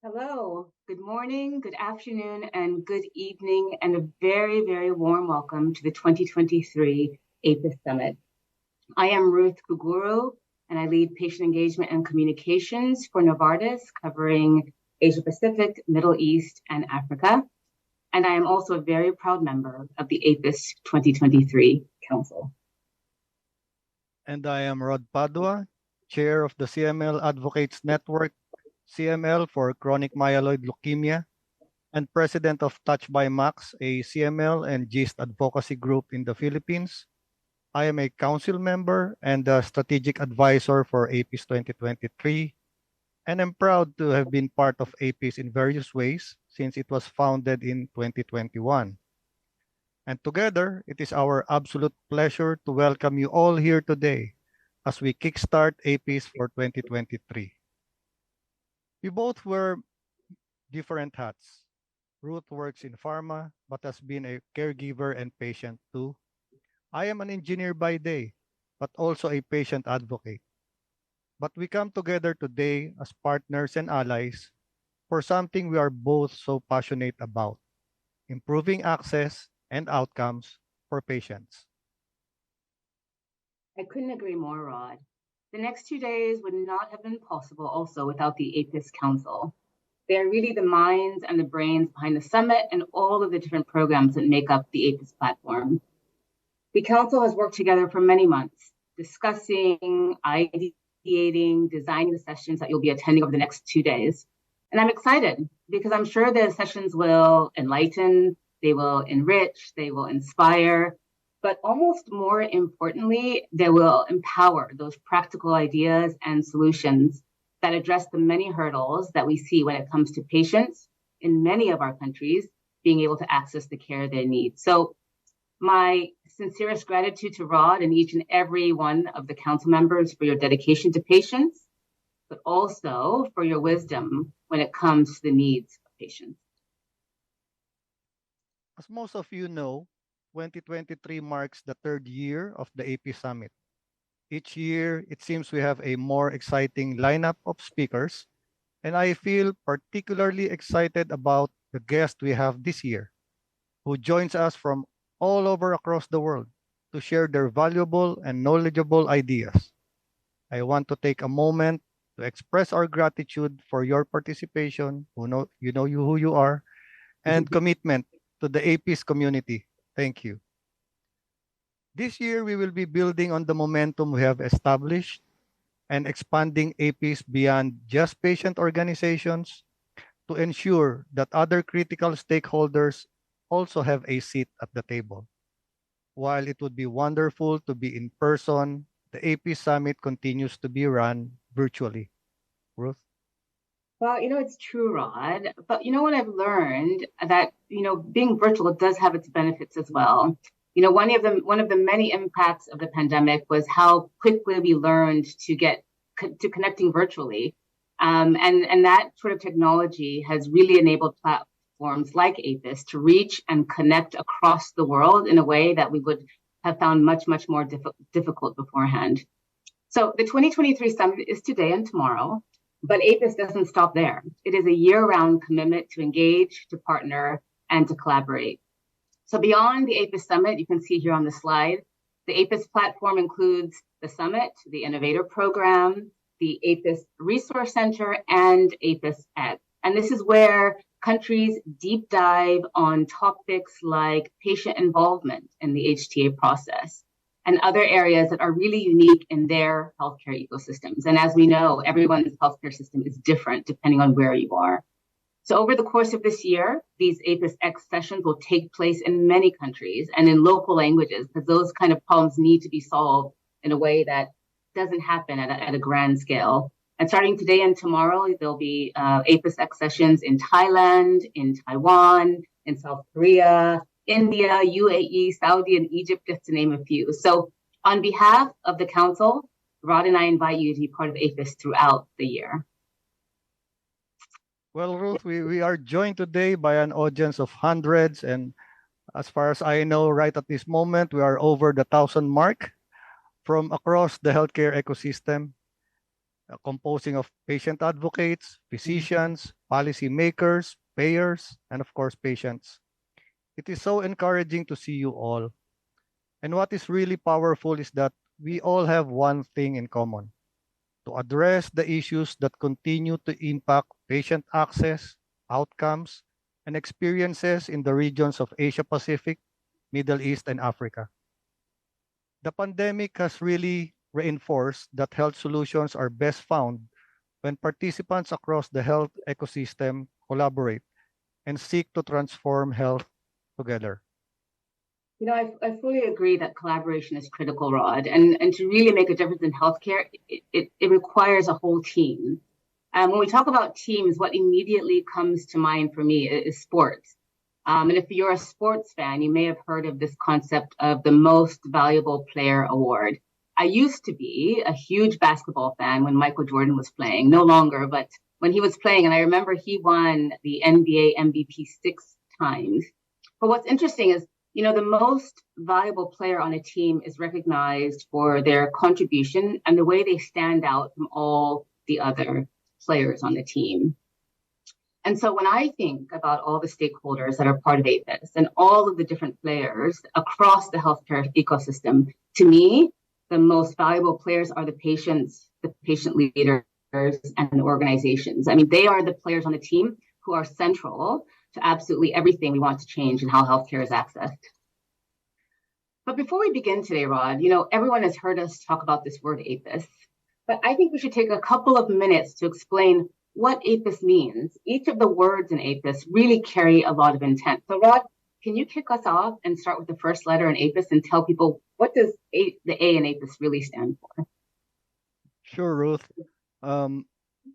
Hello, good morning, good afternoon, and good evening, and a very, very warm welcome to the 2023 APPIS Summit. I am Ruth Kuguru, and I lead patient engagement and communications for Novartis, covering Asia Pacific, Middle East, and Africa. And I am also a very proud member of the APPIS 2023 Council. And I am Rod Padua, Chair of the CML Advocates Network, CML for Chronic Myeloid Leukemia, and President of Touch by Max, a CML and GIST advocacy group in the Philippines. I am a council member and a strategic advisor for APPIS 2023, and I'm proud to have been part of APPIS in various ways since it was founded in 2021. And together, it is our absolute pleasure to welcome you all here today as we kickstart APPIS for 2023. We both wear different hats. Ruth works in pharma, but has been a caregiver and patient too. I am an engineer by day, but also a patient advocate. But we come together today as partners and allies for something we are both so passionate about: improving access and outcomes for patients. I couldn't agree more, Rod. The next 2 days would not have been possible also without the APPIS Council. They are really the minds and the brains behind the summit and all of the different programs that make up the APPIS platform. The council has worked together for many months, discussing, ideating, designing the sessions that you'll be attending over the next 2 days. And I'm excited because I'm sure the sessions will enlighten, they will enrich, they will inspire, but almost more importantly, they will empower those practical ideas and solutions that address the many hurdles that we see when it comes to patients in many of our countries being able to access the care they need. So my sincerest gratitude to Rod and each and every one of the council members for your dedication to patients, but also for your wisdom when it comes to the needs of patients. As most of you know, 2023 marks the third year of the APPIS Summit. Each year, it seems we have a more exciting lineup of speakers, and I feel particularly excited about the guest we have this year, who joins us from all over across the world to share their valuable and knowledgeable ideas. I want to take a moment to express our gratitude for your participation, who you are, and commitment to the APPIS community. Thank you. This year, we will be building on the momentum we have established and expanding APPIS beyond just patient organizations to ensure that other critical stakeholders also have a seat at the table. While it would be wonderful to be in person, the APPIS Summit continues to be run virtually. Ruth? Well, it's true, Rod. But you know what I've learned that, being virtual does have its benefits as well. One of the many impacts of the pandemic was how quickly we learned to get to connecting virtually. And that sort of technology has really enabled platforms like APPIS to reach and connect across the world in a way that we would have found much, much more difficult beforehand. So the 2023 summit is today and tomorrow, but APPIS doesn't stop there. It is a year-round commitment to engage, to partner, and to collaborate. So beyond the APPIS Summit, you can see here on the slide, the APPIS platform includes the Summit, the Innovator Program, the APPIS Resource Center, and APPIS X. And this is where countries deep dive on topics like patient involvement in the HTA process and other areas that are really unique in their healthcare ecosystems. And as we know, everyone's healthcare system is different depending on where you are. So over the course of this year, these APPIS X sessions will take place in many countries and in local languages, because those kind of problems need to be solved in a way that doesn't happen at a grand scale. And starting today and tomorrow, there'll be APPIS X sessions in Thailand, in Taiwan, in South Korea, India, UAE, Saudi, and Egypt, just to name a few. So on behalf of the council, Rod and I invite you to be part of APPIS throughout the year. Well, Ruth, we are joined today by an audience of hundreds, and as far as I know, right at this moment, we are over the 1,000 mark from across the healthcare ecosystem. composing of patient advocates, physicians, policy makers, payers, and of course, patients. It is so encouraging to see you all. And what is really powerful is that we all have one thing in common: to address the issues that continue to impact patient access, outcomes, and experiences in the regions of Asia Pacific, Middle East, and Africa. The pandemic has really reinforced that health solutions are best found when participants across the health ecosystem collaborate and seek to transform health together. I fully agree that collaboration is critical, Rod. And to really make a difference in healthcare, it requires a whole team. When we talk about teams, what immediately comes to mind for me is sports. And if you're a sports fan, you may have heard of this concept of the Most Valuable Player Award. I used to be a huge basketball fan when Michael Jordan was playing, no longer, but when he was playing, and I remember he won the NBA MVP 6 times. But what's interesting is, the most valuable player on a team is recognized for their contribution and the way they stand out from all the other players on the team. And so when I think about all the stakeholders that are part of APPIS and all of the different players across the healthcare ecosystem, to me, the most valuable players are the patients, the patient leaders, and the organizations. I mean, they are the players on the team who are central to absolutely everything we want to change in how healthcare is accessed. But before we begin today, Rod, everyone has heard us talk about this word APPIS, but I think we should take a couple of minutes to explain what APPIS means. Each of the words in APPIS really carry a lot of intent. So Rod, can you kick us off and start with the first letter in APPIS and tell people what does the A in APPIS really stand for? Sure, Ruth.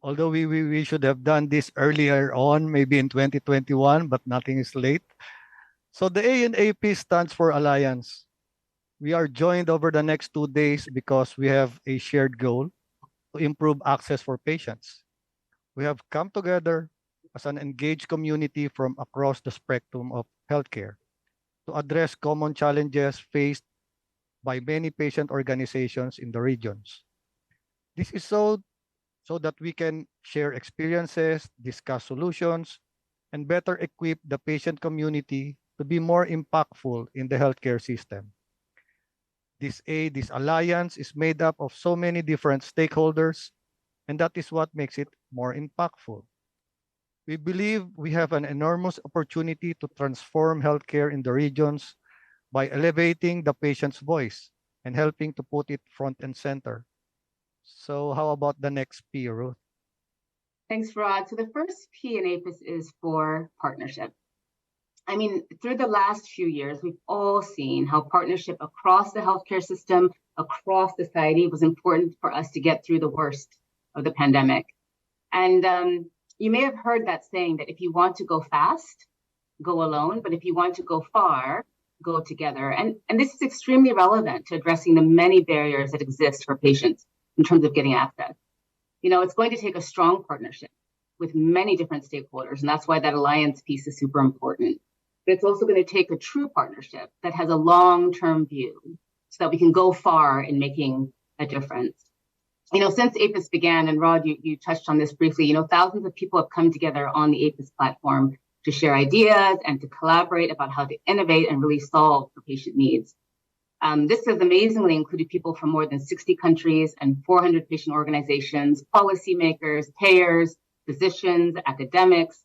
Although we should have done this earlier on, maybe in 2021, but nothing is late. So the A in AP stands for Alliance. We are joined over the next 2 days because we have a shared goal to improve access for patients. We have come together as an engaged community from across the spectrum of healthcare to address common challenges faced by many patient organizations in the regions. This is so that we can share experiences, discuss solutions, and better equip the patient community to be more impactful in the healthcare system. This alliance is made up of so many different stakeholders, and that is what makes it more impactful. We believe we have an enormous opportunity to transform healthcare in the regions by elevating the patient's voice and helping to put it front and center. So how about the next P, Ruth? Thanks, Rod. So the first P in APPIS is for partnership. I mean, through the last few years, we've all seen how partnership across the healthcare system, across society was important for us to get through the worst of the pandemic. And you may have heard that saying that if you want to go fast, go alone, but if you want to go far, go together. And this is extremely relevant to addressing the many barriers that exist for patients in terms of getting access. It's going to take a strong partnership with many different stakeholders, and that's why that alliance piece is super important. But it's also going to take a true partnership that has a long-term view so that we can go far in making a difference. Since APPIS began, and Rod, you touched on this briefly, thousands of people have come together on the APPIS platform to share ideas and to collaborate about how to innovate and really solve for patient needs. This has amazingly included people from more than 60 countries and 400 patient organizations, policymakers, payers, physicians, academics,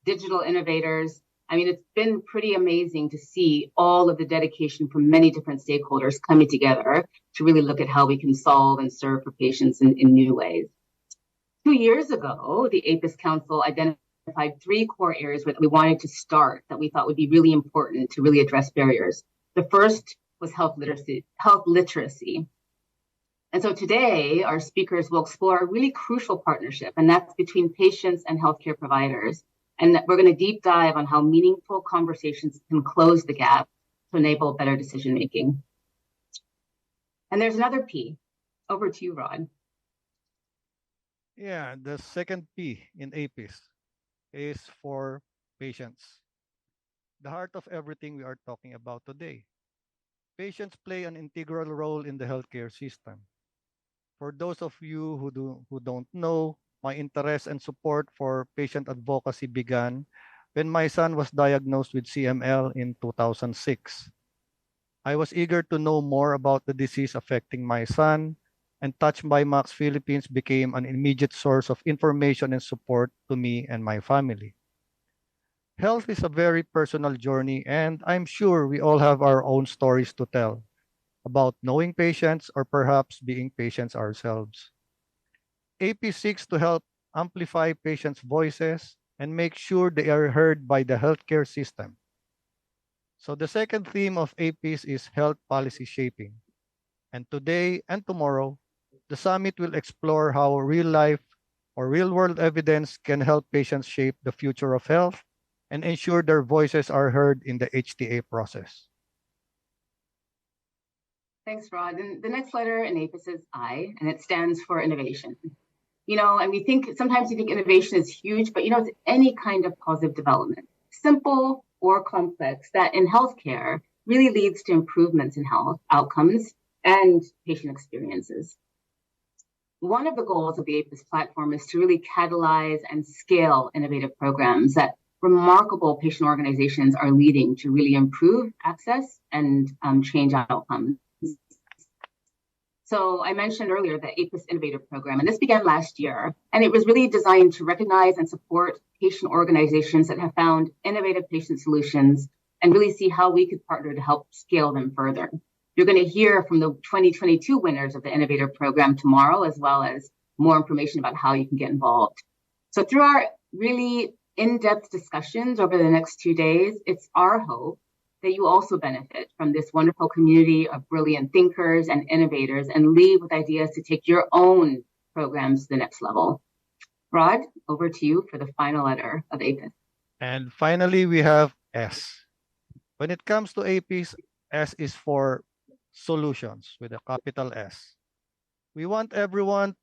digital innovators. I mean, it's been pretty amazing to see all of the dedication from many different stakeholders coming together to really look at how we can solve and serve for patients in new ways. 2 years ago, the APPIS Council identified 3 core areas where we wanted to start that we thought would be really important to really address barriers. The first was health literacy. And so today, our speakers will explore a really crucial partnership, and that's between patients and healthcare providers. And we're going to deep dive on how meaningful conversations can close the gap to enable better decision-making. And there's another P. Over to you, Rod. Yeah, the second P in APPIS is for patients. The heart of everything we are talking about today. Patients play an integral role in the healthcare system. For those of you who don't know, my interest and support for patient advocacy began when my son was diagnosed with CML in 2006. I was eager to know more about the disease affecting my son, and Touch by Max Philippines became an immediate source of information and support to me and my family. Health is a very personal journey, and I'm sure we all have our own stories to tell about knowing patients or perhaps being patients ourselves. AP seeks to help amplify patients' voices and make sure they are heard by the healthcare system. So the second theme of APPIS is health policy shaping. And today and tomorrow, the summit will explore how real life or real world evidence can help patients shape the future of health and ensure their voices are heard in the HTA process. Thanks, Rod. And the next letter in APPIS is I, and it stands for innovation. And we think sometimes you think innovation is huge, but it's any kind of positive development, simple or complex, that in healthcare really leads to improvements in health outcomes and patient experiences. One of the goals of the APPIS platform is to really catalyze and scale innovative programs that remarkable patient organizations are leading to really improve access and change outcomes. So I mentioned earlier the APPIS Innovative Program, and this began last year, and it was really designed to recognize and support patient organizations that have found innovative patient solutions and really see how we could partner to help scale them further. You're going to hear from the 2022 winners of the Innovative Program tomorrow, as well as more information about how you can get involved. So through our really in-depth discussions over the next 2 days, it's our hope that you also benefit from this wonderful community of brilliant thinkers and innovators and leave with ideas to take your own programs to the next level. Rod, over to you for the final letter of APPIS. And finally, we have S. When it comes to APPIS, S is for solutions with a capital S. We want everyone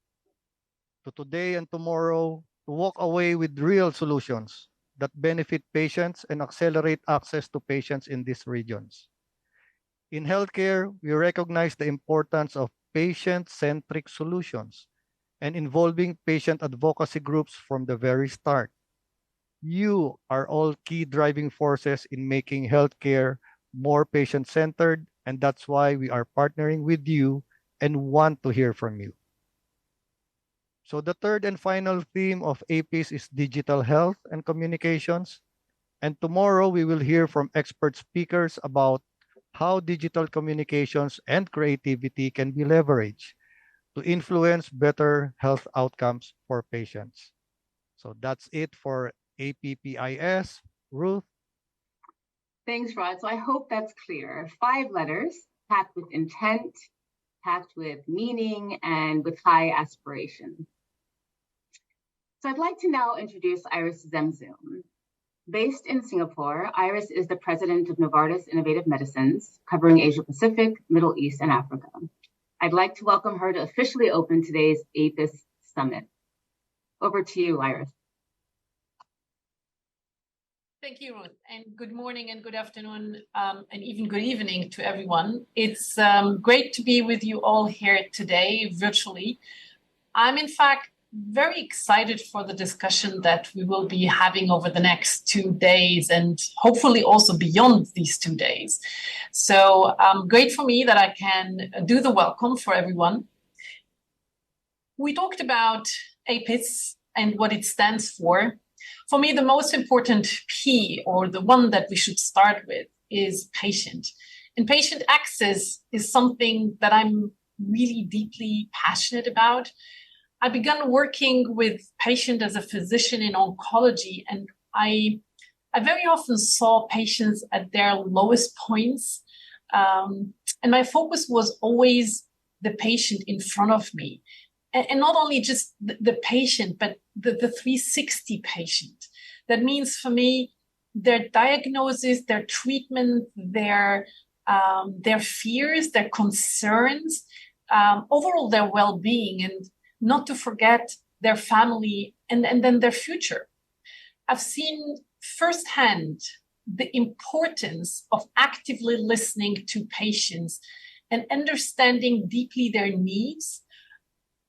to today and tomorrow to walk away with real solutions that benefit patients and accelerate access to patients in these regions. In healthcare, we recognize the importance of patient-centric solutions and involving patient advocacy groups from the very start. You are all key driving forces in making healthcare more patient-centered, and that's why we are partnering with you and want to hear from you. So the third and final theme of APPIS is digital health and communications. And tomorrow we will hear from expert speakers about how digital communications and creativity can be leveraged to influence better health outcomes for patients. So that's it for APPIS. Ruth? Thanks, Rod. So I hope that's clear. 5 letters packed with intent, packed with meaning, and with high aspiration. So I'd like to now introduce Iris Zemzoum. Based in Singapore, Iris is the president of Novartis Innovative Medicines, covering Asia Pacific, Middle East, and Africa. I'd like to welcome her to officially open today's APPIS Summit. Over to you, Iris. Thank you, Ruth, and good morning and good afternoon and even good evening to everyone. It's great to be with you all here today virtually. I'm in fact very excited for the discussion that we will be having over the next 2 days and hopefully also beyond these 2 days. So great for me that I can do the welcome for everyone. We talked about APPIS and what it stands for. For me, the most important P, or the one that we should start with, is patient. And patient access is something that I'm really deeply passionate about. I began working with patients as a physician in oncology, and I very often saw patients at their lowest points. And my focus was always the patient in front of me. And not only just the patient, but the 360 patient. That means for me, their diagnosis, their treatment, their fears, their concerns, overall their well-being, and not to forget their family and then their future. I've seen firsthand the importance of actively listening to patients and understanding deeply their needs,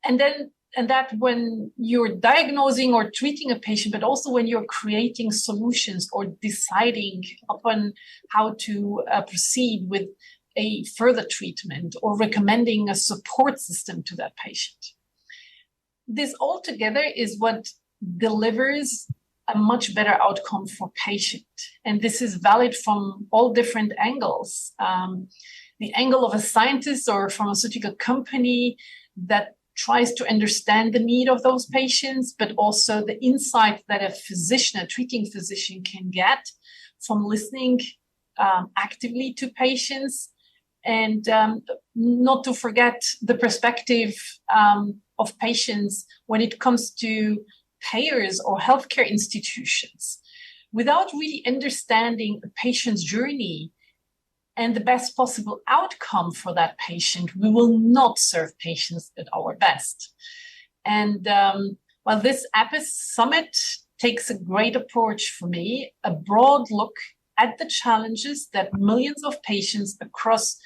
And that when you're diagnosing or treating a patient, but also when you're creating solutions or deciding upon how to proceed with a further treatment or recommending a support system to that patient. This altogether is what delivers a much better outcome for patient. And this is valid from all different angles. The angle of a scientist or a pharmaceutical company that tries to understand the need of those patients, but also the insight that a physician, a treating physician, can get from listening actively to patients, and not to forget the perspective of patients when it comes to payers or healthcare institutions. Without really understanding a patient's journey and the best possible outcome for that patient, we will not serve patients at our best. And while this APPIS Summit takes a great approach for me, a broad look at the challenges that millions of patients across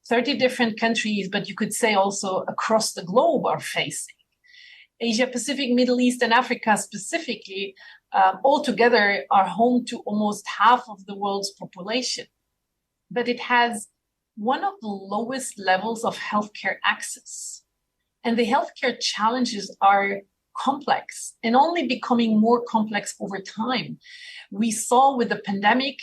30 different countries, but you could say also across the globe, are facing. Asia Pacific, Middle East, and Africa specifically, altogether are home to almost half of the world's population. But it has one of the lowest levels of healthcare access. And the healthcare challenges are complex and only becoming more complex over time. We saw with the pandemic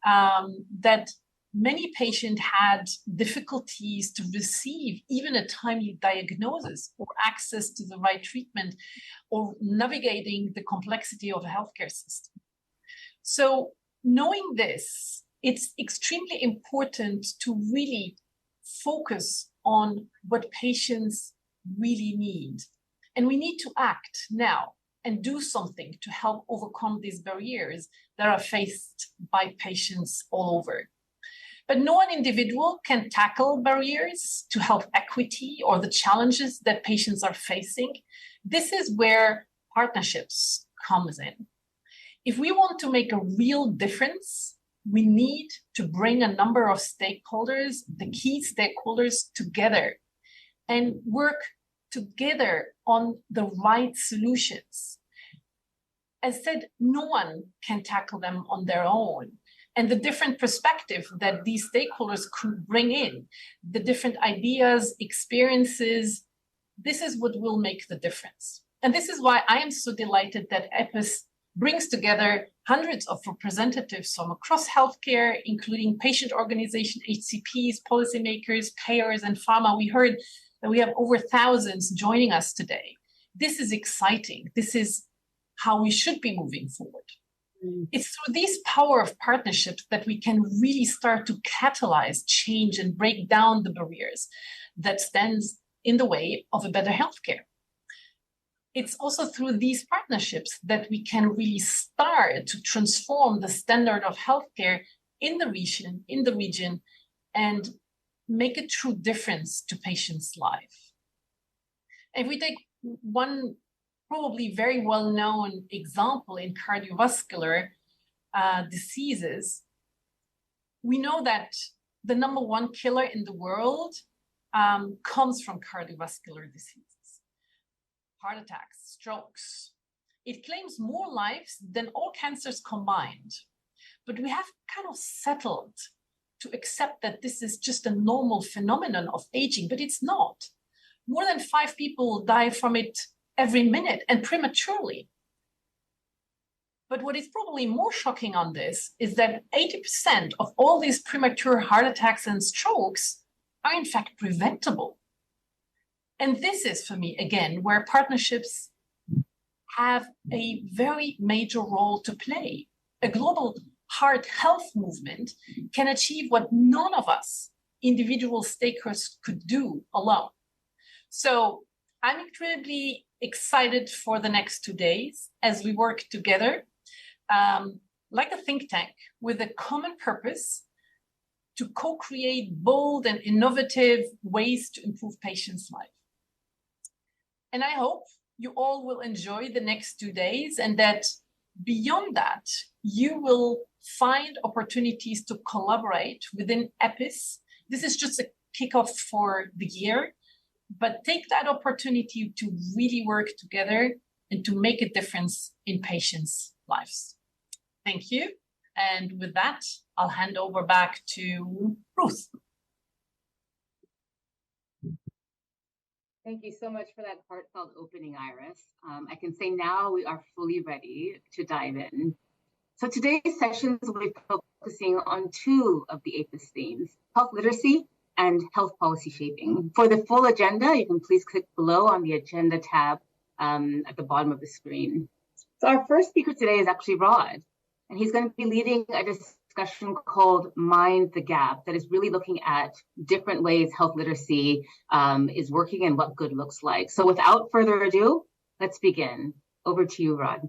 that many patients had difficulties to receive even a timely diagnosis or access to the right treatment or navigating the complexity of a healthcare system. So knowing this, it's extremely important to really focus on what patients really need. And we need to act now and do something to help overcome these barriers that are faced by patients all over. But no one individual can tackle barriers to health equity or the challenges that patients are facing. This is where partnerships comes in. If we want to make a real difference, we need to bring a number of stakeholders, the key stakeholders, together and work together on the right solutions. As said, no one can tackle them on their own. And the different perspective that these stakeholders could bring in, the different ideas, experiences, this is what will make the difference. And this is why I am so delighted that APPIS brings together hundreds of representatives from across healthcare, including patient organizations, HCPs, policymakers, payers, and pharma. We heard that we have over thousands joining us today. This is exciting. This is how we should be moving forward. It's through these power of partnerships that we can really start to catalyze change and break down the barriers that stands in the way of a better healthcare. It's also through these partnerships that we can really start to transform the standard of healthcare in the region, and make a true difference to patients' life. If we take one probably very well-known example in cardiovascular diseases, we know that the number one killer in the world comes from cardiovascular diseases. Heart attacks, strokes. It claims more lives than all cancers combined. But we have kind of settled to accept that this is just a normal phenomenon of aging, but it's not. More than 5 people die from it every minute, and prematurely. But what is probably more shocking on this is that 80% of all these premature heart attacks and strokes are in fact preventable. And this is, for me, again, where partnerships have a very major role to play. A global heart health movement can achieve what none of us, individual stakeholders, could do alone. So I'm incredibly excited for the next 2 days as we work together, like a think tank with a common purpose to co-create bold and innovative ways to improve patients' lives. And I hope you all will enjoy the next 2 days, and that beyond that, you will find opportunities to collaborate within APPIS. This is just a kickoff for the year, but take that opportunity to really work together and to make a difference in patients' lives. Thank you. And with that, I'll hand over back to Ruth. Thank you so much for that heartfelt opening, Iris. I can say now we are fully ready to dive in. So today's sessions will be focusing on two of the APPIS themes, health literacy and health policy shaping. For the full agenda, you can please click below on the agenda tab at the bottom of the screen. So our first speaker today is actually Rod, and he's going to be leading a discussion called Mind the Gap that is really looking at different ways health literacy is working and what good looks like. So without further ado, let's begin. Over to you, Rod.